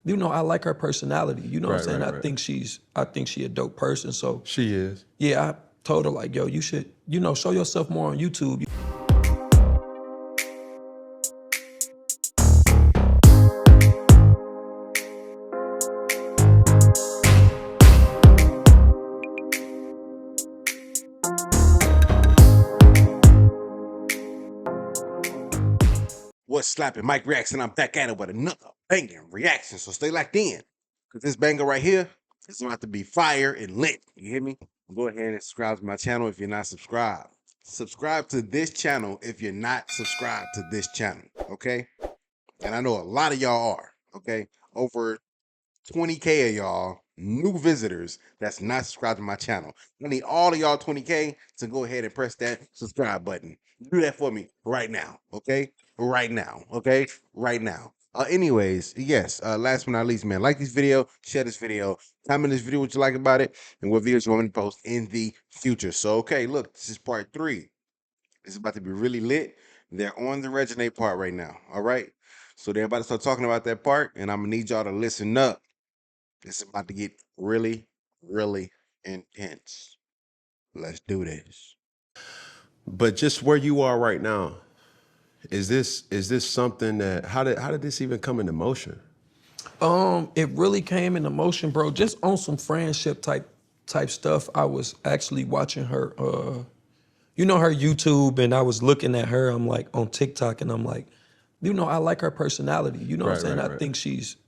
I like her personality. You know what I'm saying? Right. I think she a dope person. So She is. yeah, I told her like, yo, you should, show yourself more on YouTube. What's slapping? Mike Reacts, and I'm back at it with another banging reaction. So stay locked in, because this banger right here is about to be fire and lit. You hear me? Go ahead and subscribe to my channel if you're not subscribed. Subscribe to this channel if you're not subscribed to this channel, okay? And I know a lot of y'all are, okay? Over 20K of y'all new visitors that's not subscribed to my channel. I need all of y'all 20K to go ahead and press that subscribe button. Do that for me right now, okay? Right now, okay? Right now. Anyways, yes, last but not least, man, like this video, share this video, comment this video what you like about it, and what videos you want me to post in the future. So, okay, look, this is part 3. It's about to be really lit. They're on the Resonate part right now, all right? So they're about to start talking about that part, and I'm going to need y'all to listen up. It's about to get really, really intense. Let's do this. But just where you are right now, is this something that how did this even come into motion? It really came into motion, bro, just on some friendship type stuff. I was actually watching her her YouTube, and I was looking at her, I'm like on TikTok, and I'm like, I like her personality. You know what I'm saying? Right.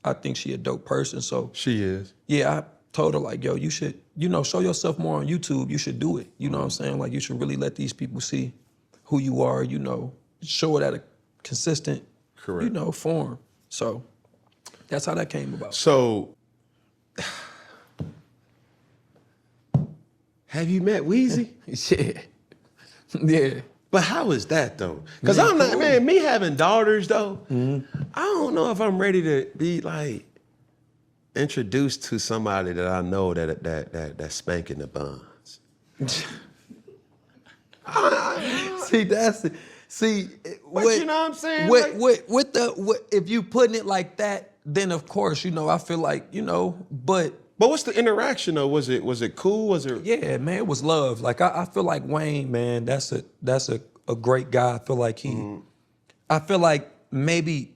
I think she a dope person. So She is. yeah, I told her like, yo, you should, show yourself more on YouTube. You should do it. You know what I'm saying? Like, you should really let these people see who you are, show it at a consistent, Correct. form. So that's how that came about. So have you met Weezy? Yeah. Yeah. But how is that though? Because Man, I'm not, cool. man, me having daughters though, I don't know if I'm ready to be like introduced to somebody that I know that's spanking the buns. But you know what I'm saying? If you putting it like that, then of course, I feel like, but what's the interaction though? Was it cool? Was it? yeah, man, it was love. Like I feel like Wayne, man, that's a great guy. I feel like I feel like maybe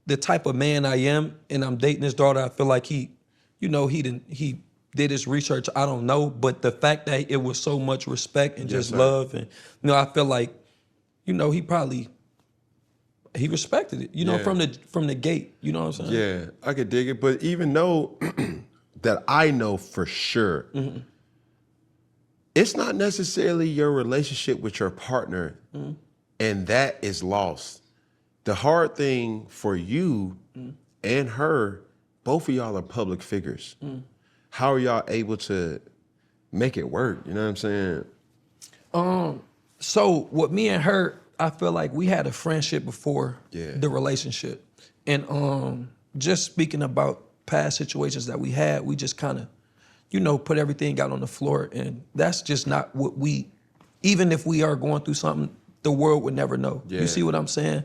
the type of man I am, and I'm dating his daughter, I feel like he did his research. I don't know, but the fact that it was so much respect and just love, and I feel like, he respected it, from the gate. You know what I'm saying? Yeah, I could dig it. But even though that I know for sure, it's not necessarily your relationship with your partner, and that is lost. The hard thing for you and her, both of y'all are public figures. How are y'all able to make it work? You know what I'm saying? So with me and her, I feel like we had a friendship before the relationship. And just speaking about past situations that we had, we just kind of, put everything out on the floor. And that's just not what even if we are going through something, the world would never know. Yeah. You see what I'm saying?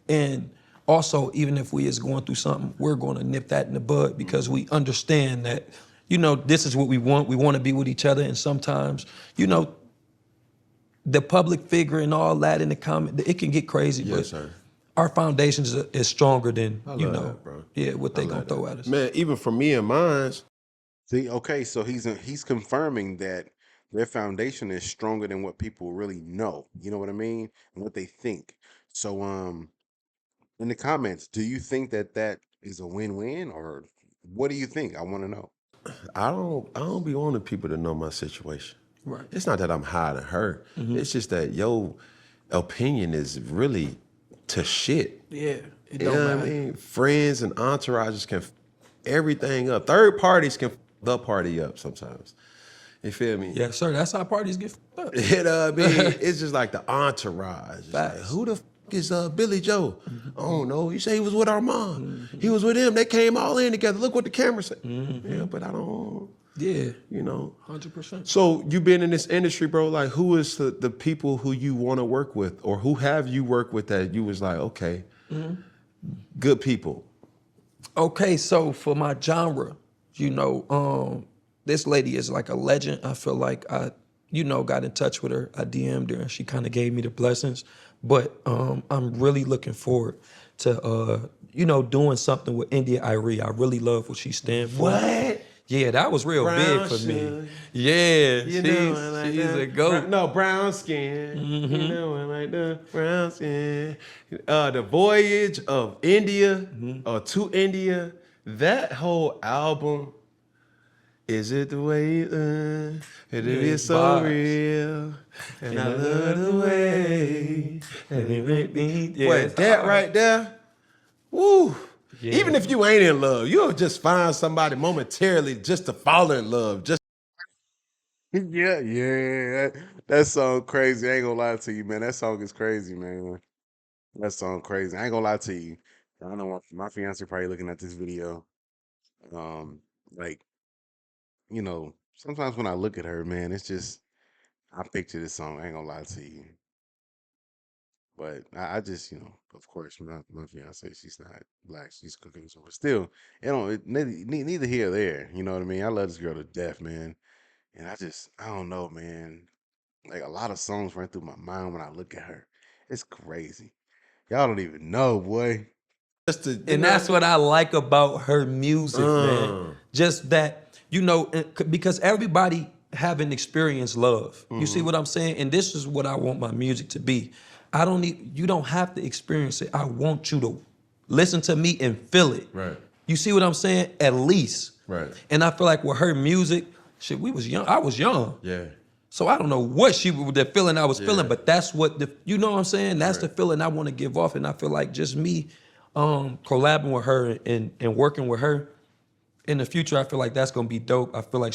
And also, even if we is going through something, we're going to nip that in the bud, because we understand that, this is what we want. We want to be with each other. And sometimes, the public figure and all that in the comment, it can get crazy. Yes, but sir. our foundation is stronger than, that, bro. what they gonna throw at us. Man, even for me and mine. See, okay, so he's confirming that their foundation is stronger than what people really know. You know what I mean? And what they think. So, in the comments, do you think that is a win-win, or what do you think? I want to know. I don't be wanting people to know my situation. Right. It's not that I'm hiding her. It's just that your opinion is really to shit. Yeah, it You don't know what I matter. mean? Friends and entourages can everything up. Third parties can the party up sometimes. You feel me? Yes, sir. That's how parties get fucked up. You know what I mean? It's just like the entourage. It's like, Facts. who the is Billy Joe? I don't know. You say he was with Armon. He was with him. They came all in together. Look what the camera said. Yeah, but I don't. Yeah, You know. 100%. So you've been in this industry, bro. Like, who is the people who you want to work with, or who have you worked with that you was like, okay, good people? Okay, so for my genre, this lady is like a legend. I feel like got in touch with her. I DM'd her and she kind of gave me the blessings. But I'm really looking forward to doing something with India Irie. I really love what she stands for. What? Yeah, that was real big Brown for me. sugar. Yeah, You know I like she's that. a goat. No, brown skin. You know I like the brown skin. The Voyage of India, or to India, that whole album, is it the way you it is so vibes. real, and I love the way, and it make me, it's that hard. right there, woo. Yeah. Even if you ain't in love, you'll just find somebody momentarily just to fall in love. Just Yeah, that song crazy. I ain't gonna lie to you, man. That song is crazy, man. That song crazy. I ain't gonna lie to you. I don't know what my fiance probably looking at this video. Um, like, sometimes when I look at her, man, it's just I picture this song. I ain't gonna lie to you. But I just, of course, my fiance, she's not black, she's cooking, so but still, neither here or there. You know what I mean? I love this girl to death, man. And I don't know, man. Like a lot of songs run through my mind when I look at her. It's crazy. Y'all don't even know, boy. And that's what I like about her music, man. Just that, because everybody haven't experienced love. You see what I'm saying? And this is what I want my music to be. You don't have to experience it. I want you to listen to me and feel it. Right. You see what I'm saying? At least. Right. And I feel like with her music, shit, we was young. I was young. Yeah. So I don't know what the feeling I was feeling, but that's what you know what I'm saying? That's the feeling I want to give off. And I feel like just me collabing with her and working with her in the future, I feel like that's gonna be dope. I feel like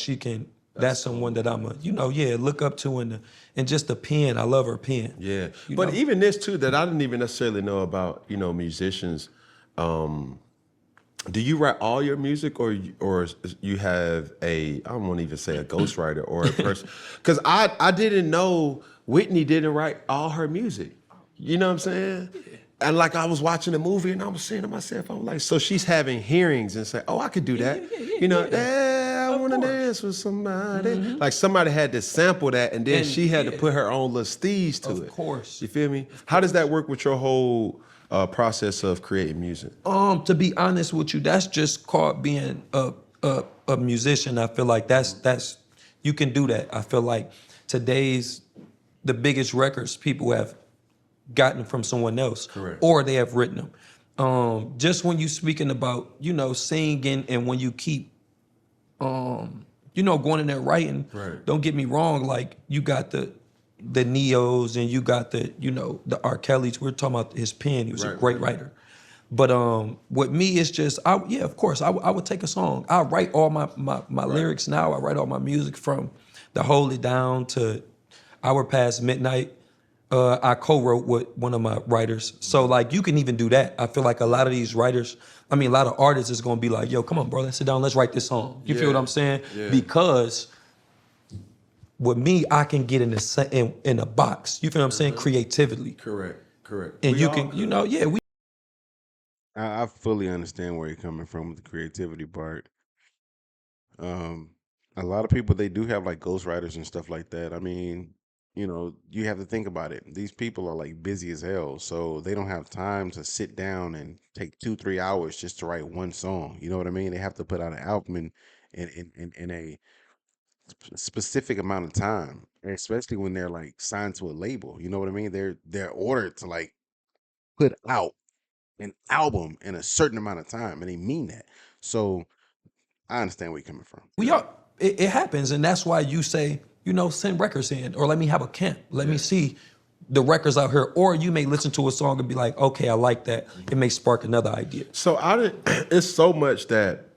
that's someone that I'm look up to and just the pen. I love her pen. Yeah. You But know? even this too, that I didn't even necessarily know about, musicians. Do you write all your music, or you have I don't want to even say a ghostwriter or a person? Because I didn't know Whitney didn't write all her music. You know what I'm saying? And like I was watching a movie and I was saying to myself, I'm like, so she's having hearings and say, oh, I could do that. I want to dance with somebody. Like somebody had to sample that, and then she had to put her own little steez to it. Of course. You feel me? How does that work with your whole process of creating music? To be honest with you, that's just called being a musician. I feel like that's you can do that. I feel like the biggest records people have gotten from someone else. Correct. Or they have written them. Just when you speaking about, singing, and when you keep going in there writing, Right. Don't get me wrong, like you got the Neos and you got the R. Kellys. We're talking about his pen. He was a great writer. But with me, it's just, of course, I would take a song. I write all my lyrics now. I write all my music from the Hold It Down to Hour Past Midnight. I co-wrote with one of my writers. So like you can even do that. I feel like a lot of these writers, a lot of artists is gonna be like, yo, come on, bro, let's sit down, let's write this song. You feel what I'm saying? Yeah. Because with me, I can get in a box. You feel what I'm saying? Creatively. Correct. And We you all can, could. we I fully understand where you're coming from with the creativity part. A lot of people, they do have like ghostwriters and stuff like that. You have to think about it. These people are like busy as hell, so they don't have time to sit down and take 2-3 hours just to write one song. You know what I mean? They have to put out an album in a specific amount of time, and especially when they're like signed to a label. You know what I mean? They're ordered to like put out an album in a certain amount of time, and they mean that. So I understand where you're coming from. are. It happens, and that's why you say, send records in, or let me have a camp. Let me see the records out here. Or you may listen to a song and be like, okay, I like that. It may spark another idea. So it's so much that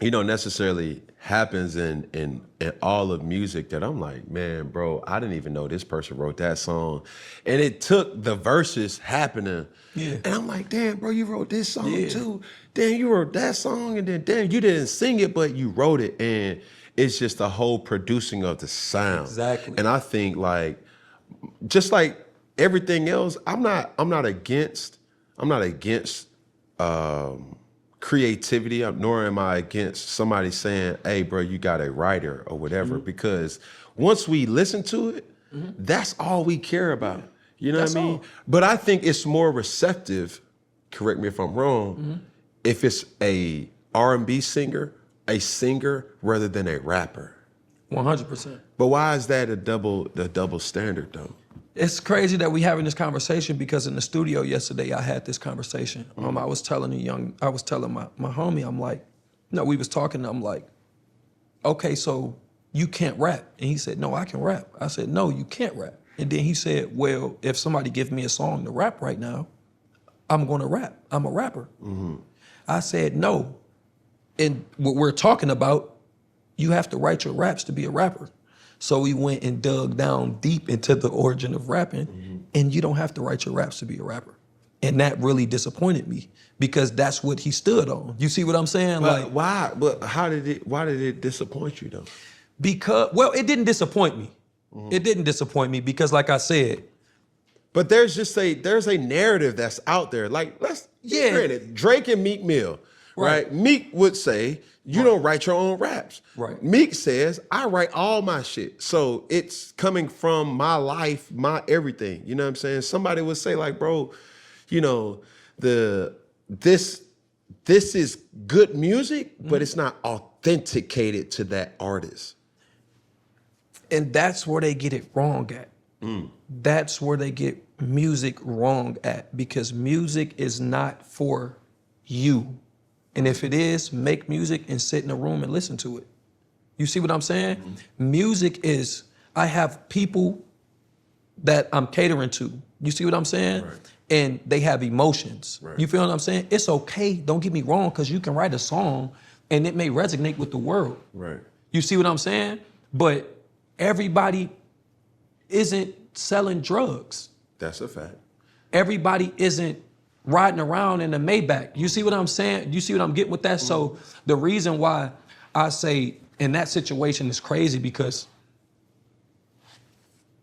necessarily happens in all of music that I'm like, man, bro, I didn't even know this person wrote that song. And it took the verses happening. Yeah. And I'm like, damn, bro, you wrote this song too. Damn, you wrote that song, and then damn, you didn't sing it, but you wrote it. And it's just the whole producing of the sound. Exactly. And I think like, just like everything else, I'm not against creativity, nor am I against somebody saying, hey, bro, you got a writer or whatever, because once we listen to it, that's all we care about. You know That's what I mean? all. But I think it's more receptive, correct me if I'm wrong, if it's a R&B singer, a singer rather than a rapper. 100%. But why is that the double standard though? It's crazy that we having this conversation because in the studio yesterday I had this conversation. I was telling my homie, I'm like, no, we was talking, I'm like, okay, so you can't rap. And he said, no, I can rap. I said, no, you can't rap. And then he said, well, if somebody give me a song to rap right now, I'm gonna rap. I'm a rapper. I said, no. And what we're talking about, you have to write your raps to be a rapper. So we went and dug down deep into the origin of rapping, and you don't have to write your raps to be a rapper. And that really disappointed me because that's what he stood on. You see what I'm saying? But why? But why did it disappoint you though? Because, well, it didn't disappoint me. It didn't disappoint me because, like I said, But there's a narrative that's out there. Like, granted, Drake and Meek Mill, right? Meek would say, you don't write your own raps. Right. Meek says, I write all my shit. So it's coming from my life, my everything. You know what I'm saying? Somebody would say, like, bro, you know, this is good music, but it's not authenticated to that artist. and that's where they get it wrong at. That's where they get music wrong at because music is not for you. And if it is, make music and sit in a room and listen to it. You see what I'm saying? Music is, I have people that I'm catering to. You see what I'm saying? Right. And they have emotions. Right. You feel what I'm saying? It's okay, don't get me wrong, because you can write a song and it may resonate with the world. Right. You see what I'm saying? But everybody isn't selling drugs. That's a fact. Everybody isn't riding around in a Maybach. You see what I'm saying? You see what I'm getting with that? So the reason why I say in that situation is crazy because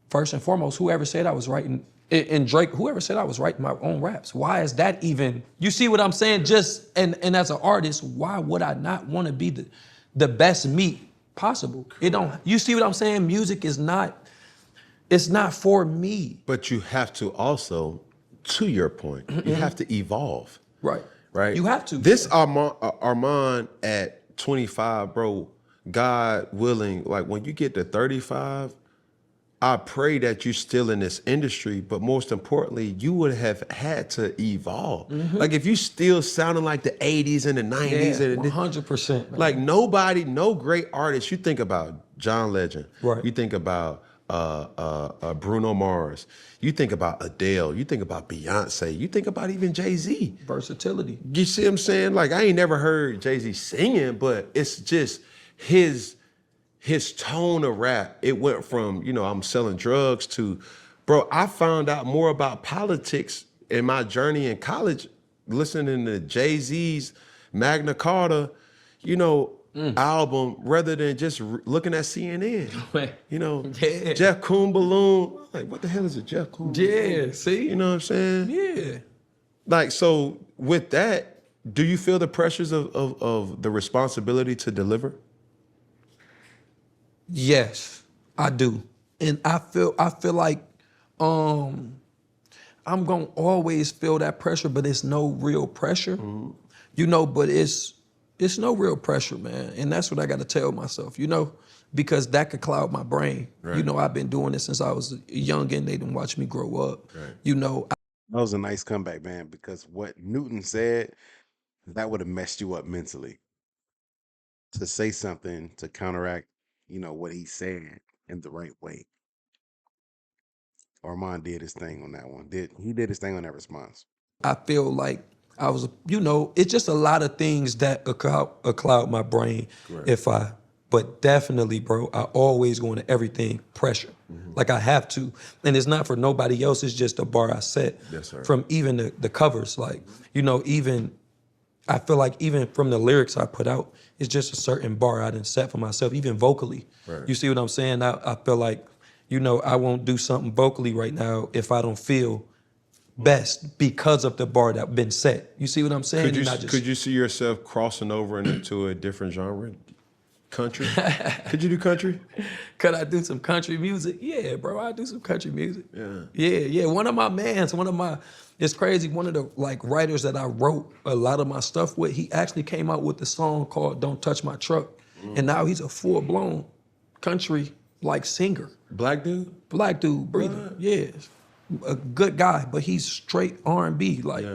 first and foremost, whoever said I was writing, and Drake, whoever said I was writing my own raps, why is that even, you see what I'm saying? Just, and as an artist, why would I not want to be the best me possible? It don't, you see what I'm saying? Music is not, it's not for me. But you have to also, to your point, you have to evolve. Right. Right? You have to. This Armon at 25, bro, God willing, like when you get to 35, I pray that you're still in this industry, but most importantly, you would have had to evolve. Like if you still sounding like the 80s and the 90s, Yeah, and 100%. Man. like nobody, no great artist. You think about John Legend. Right. You think about Bruno Mars. You think about Adele. You think about Beyonce. You think about even Jay-Z. Versatility. You see what I'm saying? Like I ain't never heard Jay-Z singing, but it's just his tone of rap. It went from, you know, I'm selling drugs to, bro, I found out more about politics in my journey in college, listening to Jay-Z's Magna Carta, you know, album rather than just looking at CNN. You know, Yeah. Jeff Koon Balloon. I'm like, what the hell is a Jeff Koon Balloon? Yeah, see? You know what I'm saying? Yeah. Like, so with that, do you feel the pressures of the responsibility to deliver? Yes, I do. And I feel like I'm gonna always feel that pressure, but it's no real pressure. You know, but it's no real pressure, man. And that's what I gotta tell myself, you know, because that could cloud my brain. Right. You know, I've been doing this since I was young and they didn't watch me grow up. Right. You know, That was a nice comeback, man, because what Newton said, that would have messed you up mentally. To say something to counteract, you know, what he said in the right way. Armand did his thing on that one. He did his thing on that response. I feel like I was, you know, it's just a lot of things that cloud my brain but definitely, bro, I always go into everything pressure. Like I have to. And it's not for nobody else, it's just a bar I set. Yes, sir. From even the covers. Like, you know, even, I feel like even from the lyrics I put out, it's just a certain bar I done set for myself, even vocally. Right. You see what I'm saying? I feel like, you know, I won't do something vocally right now if I don't feel best because of the bar that been set. You see what I'm saying? Could you see yourself crossing over into a different genre? Country? Could you do country? Could I do some country music? Yeah, bro, I do some country music. Yeah. Yeah. One of my mans, it's crazy, one of the like writers that I wrote a lot of my stuff with, he actually came out with the song called Don't Touch My Truck. And now he's a full-blown country like singer. Black dude? Black dude, breathing. Yeah. A good guy, but he's straight R&B. Like,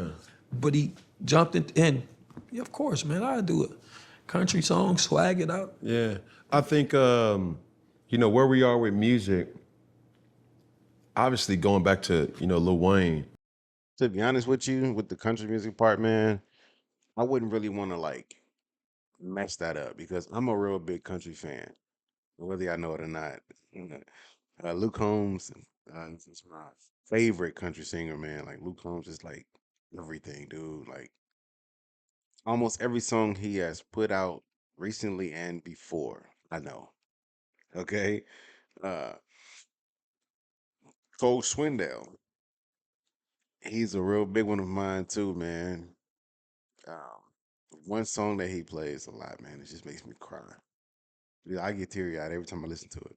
but he jumped in. Yeah, of course, man, I do it. Country song, swag it out. Yeah. I think, where we are with music, obviously going back to, Lil Wayne. To be honest with you, with the country music part, man, I wouldn't really want to like mess that up because I'm a real big country fan, whether y'all know it or not. Luke Combs is my favorite country singer, man. Like Luke Combs is like everything, dude. Like almost every song he has put out recently and before, I know. Okay. Uh Cole Swindell, he's a real big one of mine too, man. Um, one song that he plays a lot, man, it just makes me cry. Yeah, I get teary eyed every time I listen to it.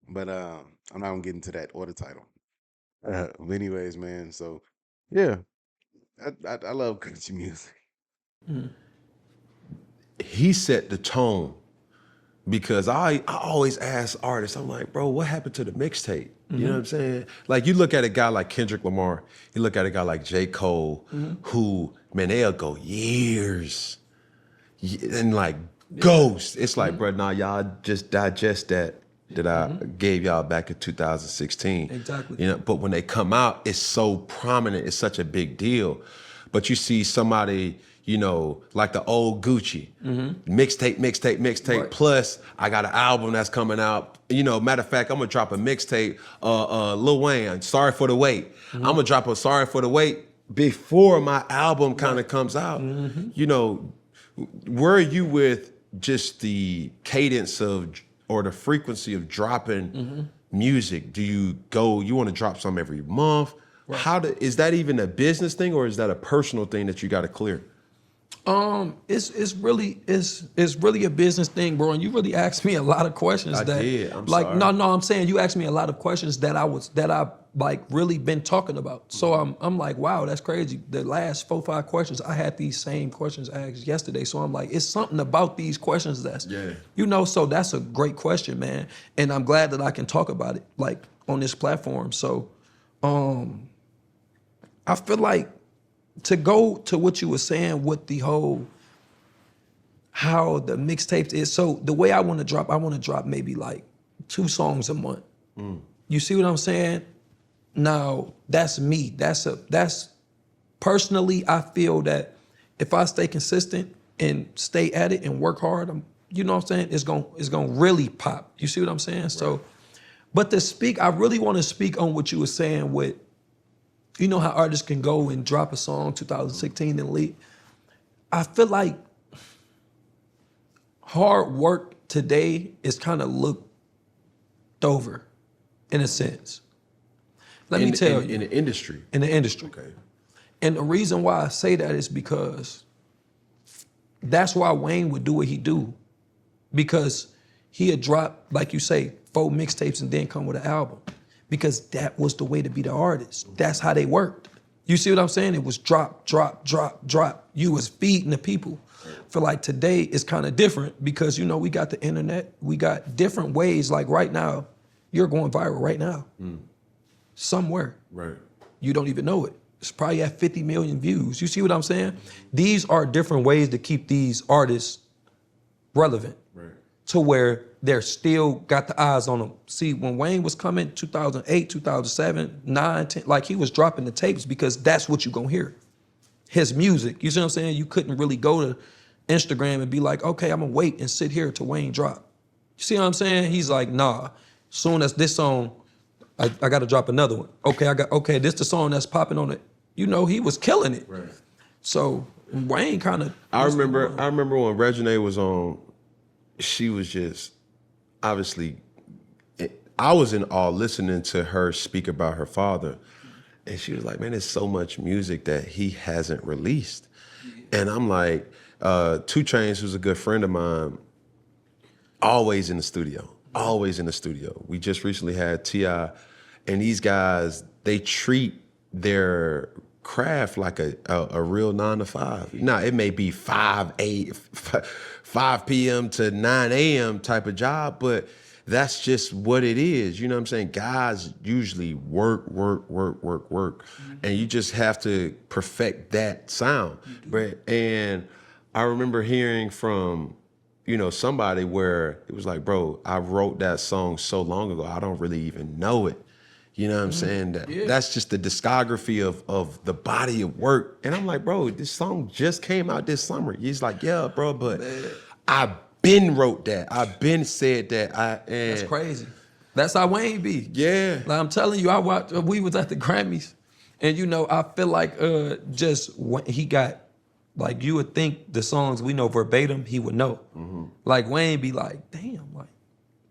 But I'm not gonna get into that or the title. But anyways, man. So yeah, I love country music. He set the tone because I always ask artists, I'm like, bro, what happened to the mixtape? You know what I'm saying? Like you look at a guy like Kendrick Lamar, you look at a guy like J. Cole, who, man, they'll go years and like ghost. It's like, bro, nah, y'all just digest that I gave y'all back in 2016. Exactly. But when they come out, it's so prominent, it's such a big deal. But you see somebody, like the old Gucci, mixtape, Right. plus I got an album that's coming out. Matter of fact, I'm gonna drop a mixtape, Lil Wayne, Sorry for the Wait. I'm gonna drop a Sorry for the Wait before my album kind of comes out. Where are you with just the cadence of, or the frequency of dropping music? Do you want to drop some every month? Right. Is that even a business thing or is that a personal thing that you got to clear? It's really a business thing, bro. And you really asked me a lot of questions. I did. I'm like, sorry. No, I'm saying you asked me a lot of questions that I like really been talking about. So I'm like, wow, that's crazy. The last 4-5 questions, I had these same questions asked yesterday. So I'm like, it's something about these questions that's, so that's a great question, man. And I'm glad that I can talk about it like on this platform. So, I feel like, to go to what you were saying with the whole, how the mixtapes is, so the way I want to drop maybe like 2 songs a month. You see what I'm saying? Now, that's me. That's personally, I feel that if I stay consistent and stay at it and work hard, you know what I'm saying? It's gonna really pop. You see what I'm saying? Right. So, but to speak, I really want to speak on what you were saying with, you know how artists can go and drop a song 2016 and leave. I feel like hard work today is kind of looked over in a sense. Let me tell you. In the industry. In the industry. Okay. And the reason why I say that is because that's why Wayne would do what he do. Because he had dropped, like you say, 4 mixtapes and then come with an album. Because that was the way to be the artist. That's how they worked. You see what I'm saying? It was drop, drop, drop, drop. You was feeding the people. I feel like today is kind of different because, we got the internet. We got different ways. Like right now, you're going viral right now. Somewhere. Right. You don't even know it. It's probably at 50 million views. You see what I'm saying? These are different ways to keep these artists relevant. Right. To where they're still got the eyes on them. See, when Wayne was coming, 2008, 2007, 9, 10, like he was dropping the tapes because that's what you gonna hear. His music, you see what I'm saying? You couldn't really go to Instagram and be like, okay, I'm gonna wait and sit here till Wayne drop. You see what I'm saying? He's like, nah, soon as this song, I gotta drop another one. Okay, this the song that's popping on it. He was killing it. Right. So Wayne kind of. I remember when Reginae was on, she was just, obviously, I was in awe listening to her speak about her father. And she was like, man, there's so much music that he hasn't released. And I'm like, 2 Chainz, who's a good friend of mine, always in the studio, always in the studio. We just recently had T.I., and these guys, they treat their craft like a real 9 to 5. Now, it may be 5 p.m. to 9 a.m. type of job, but that's just what it is. You know what I'm saying? Guys usually work. And you just have to perfect that sound. And I remember hearing from, somebody where it was like, bro, I wrote that song so long ago, I don't really even know it. You know what I'm saying? That's just the discography of the body of work. And I'm like, bro, this song just came out this summer. He's like, yeah, bro, but I been wrote that. I been said that. That's crazy. That's how Wayne be. Yeah. Like I'm telling you, we was at the Grammys, and I feel like just when he got, like, you would think the songs we know verbatim, he would know. Like Wayne be like, damn, like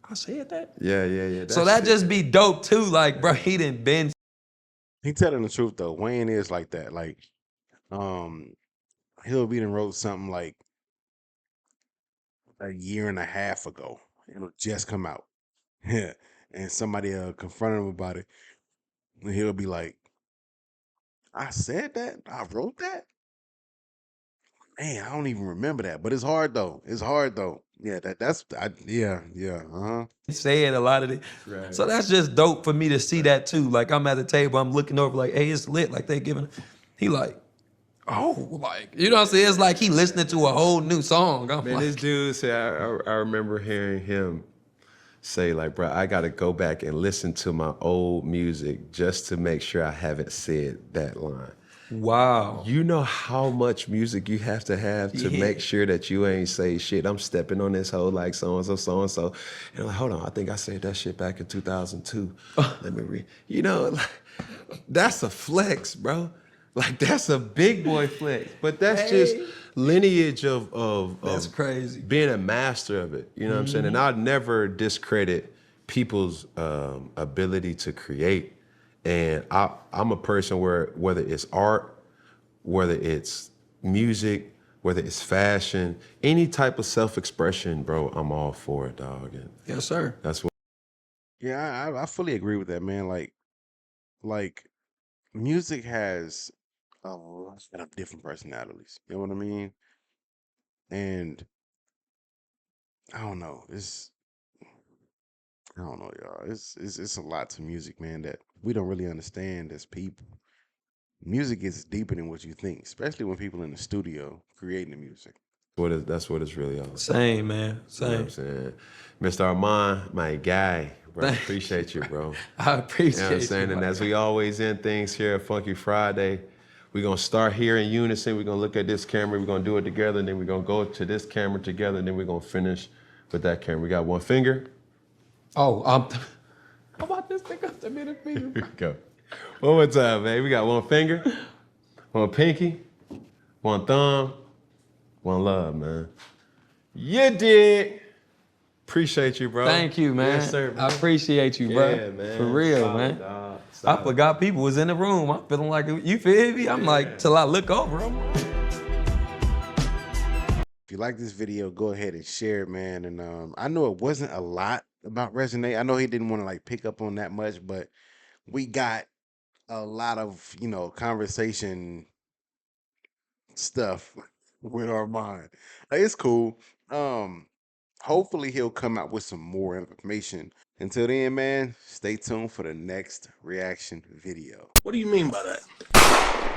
I said that. Yeah. So that just be dope too. Like, bro, he didn't been. He telling the truth though. Wayne is like that. Like, he'll be done wrote something like a year and a half ago. It'll just come out. Yeah. And somebody confront him about it. And he'll be like, I said that? I wrote that? Man, I don't even remember that. But it's hard though. It's hard though. Yeah, yeah. Uh-huh. Said a lot of it. Right. So that's just dope for me to see that too. Like I'm at the table, I'm looking over like, hey, it's lit. Like they giving, he like, oh, like, you know what I'm saying? It's like he listening to a whole new song. I'm Man, like, this dude said, I remember hearing him say, like, bro, I got to go back and listen to my old music just to make sure I haven't said that line. wow. You know how much music you have to make sure that you ain't say shit. I'm stepping on this hoe like so-and-so, so-and-so. And I'm like, hold on, I think I said that shit back in 2002. Let me read. Like, that's a flex, bro. Like, that's a big boy flex. But that's just lineage of That's crazy. being a master of it. You know what I'm saying? And I'd never discredit people's ability to create. And I'm a person where whether it's art, whether it's music, whether it's fashion, any type of self-expression, bro, I'm all for it, dog. And Yes, sir. that's what. Yeah, I fully agree with that, man. Like music has a lot of different personalities. You know what I mean? And I don't know. I don't know, y'all. It's a lot to music, man, that we don't really understand as people. Music is deeper than what you think, especially when people in the studio creating the music. That's what it's really all about. Same, man. You know what Same. I'm saying? Mr. Armon, my guy, bro. Thank Appreciate you, bro. I appreciate You know what I'm saying? you, And my as guy. we always end things here at Funky Friday, we're going to start here in unison. We're going to look at this camera. We're going to do it together. And then we're going to go to this camera together. And then we're going to finish with that camera. We got one finger. Oh, how about this thing up to me? Here we go. One more time, man. We got one finger, one pinky, one thumb, one love, man. You did. Appreciate you, bro. Thank you, man. Yes, sir, man. I appreciate you, bro. Yeah, man. For real, Solid, man. dog. I Solid. forgot people was in the room. I'm feeling like, you feel me? I'm like, till I look over. If you like this video, go ahead and share it, man. And I know it wasn't a lot about Resonate. I know he didn't want to like pick up on that much, but we got a lot of, conversation stuff with our mind. Like, it's cool. Hopefully he'll come out with some more information. Until then, man, stay tuned for the next reaction video. What do you mean by that?